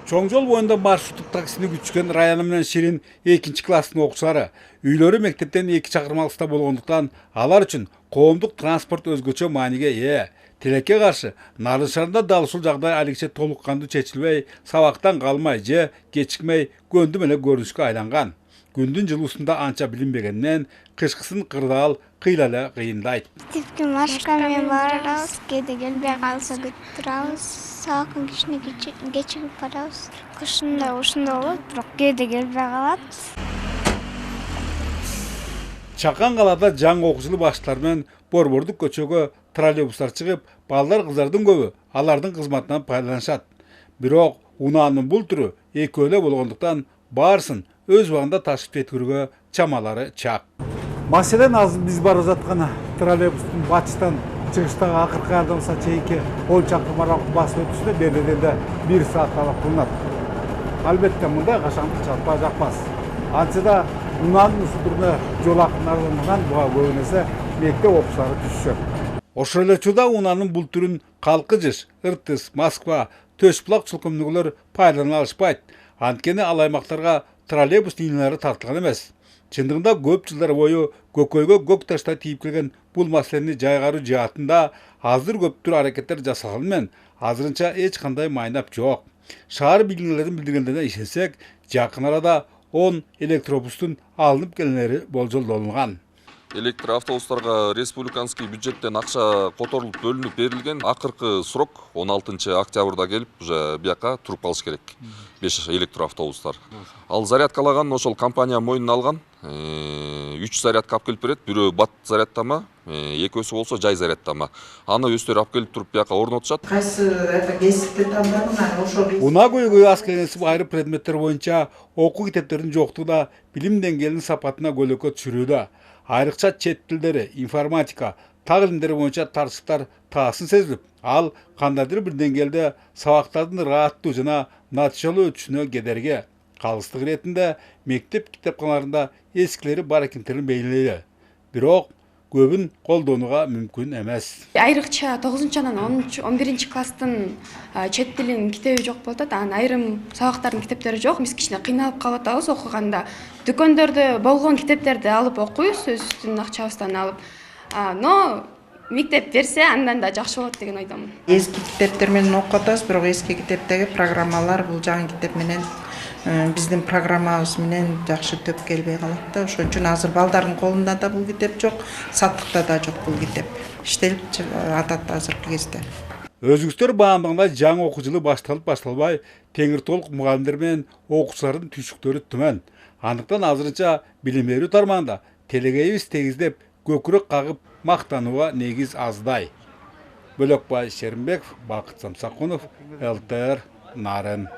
Чоң жол боюнда маршруттук таксини күчкөн Раяна менен Ширин 2-класстын окуучулары үйлөрү мектептен 2 чакырым алыста болгондуктан алар үчүн коомдук транспорт өзгөчө мааниге ээ. Тилекке каршы Нарын шаарында дал ушул жагдай алегиче толук кандуу чечилбей, сабактан калмай же кечикмей көндү менен көрүнүшкө айланган. Күндүн жылуусунда анча билинбегенден кышкысын кырдаал кыйла эле кыйындайт. Типки машкамен барабыз, кээде келбей калса күтүп турабыз. Саакын кичине кечигип барабыз. Кышында ушундай болот, бирок кээде келбей калат. Чакан калада жаңы окуу жылы башталар менен Борбордук көчөгө троллейбустар чыгып, балдар кыздардын көбү алардын кызматынан пайдаланышат. Бирок унаанын бул түрү экөө эле болгондуктан баарысын өз убагында ташып жеткирүүгө чамалары чак. Маселен азыр биз барып жаткан троллейбустун бачтан чыгыштагы акыркы адамса чейинки 10 чакырым аралыкты басып өтүшүнө берилгенде 1 саат аралык кылынат. Албетте мындай качандык жатпай жакпас. Антса да унаанын ысытууна жол акындарынан буга көбүнесе мектеп окуучулары түшүшөт. Ошол эле учурда унаанын бул түрүн Калкыжыш, Ыртыс, Москва, Төшбулак чулкумдугулар пайдалана алышпайт. Анткени ал аймактарга троллейбус линиялары тартылган эмес. Чындыгында көп жылдар бою көкөйгө көк таштай тийип келген бул маселени жайгаруу жаатында азыр көптүр аракеттер жасалган азырынча эч кандай майнап жок. Шаар билгинелердин билдиргендерине ишенсек, жакын арада 10 электробустун алынып келенери болжолдонулган. Электроавтобустарга республиканский бюджеттен акча которулуп бөлүнүп берилген. Акыркы срок 16 октябрда келип уже бияка туруп калыш керек. 5 электроавтобустар. Ал зарядкалаган ошол компания мойнуна алган. 3 зарядка алып келип берет. Бирөө бат зарядтама, экөөсү болсо жай зарядтама. Аны өздөрү алып келип туруп бияка орнотушат. Кайсы кесипти тандадыңар? Ошол Унаа көйгөйү аз келенсип айрым предметтер боюнча окуу китептердин жоктугу да билим деңгээлинин сапатына көлөкө түшүрүүдө. Айрыкча чет тилдери, информатика, так илимдери боюнча тартыштар таасын сезилип, ал кандайдыр бир деңгээлде сабактардын ырааттуу жана натыйжалуу өтүшүнө кедерги. Калыстык иретинде мектеп китепканаларында эскилери бар экендигин белгилейли. Бирок көбүн колдонууга мүмкүн эмес. Айрыкча 9-жана 11-класстын чет тилинин китеби жок болуп атат. Анын айрым сабактардын китептери жок. Биз кичине кыйналып калып атабыз окуганда. Дүкөндөрдө болгон китептерди алып окуйбуз, өзүбүздүн акчабыздан алып. Но мектеп берсе андан да жакшы болот деген ойдомун. эски китептер менен окуп атабыз, бирок эски китептеги программалар бул жаңы китеп менен биздин программабыз менен жакшы төп келбей калат да. Ошон үчүн азыр балдардын колунда да бул китеп жок, саттыкта да жок бул китеп. Иштелип атат азыркы кезде. Өзгүчтөр баамдагандай жаңы окуу жылы башталып башталбай, теңир толук мугалимдер менен окуучулардын түйшүктөрү түмөн. Андыктан азырынча билим берүү тармагында телегейибиз тегиздеп көкүрөк кагып мактанууга негиз аздай. Бөлөкбай Шеримбеков, Бакыт Самсакунов, ЛТР, Нарын.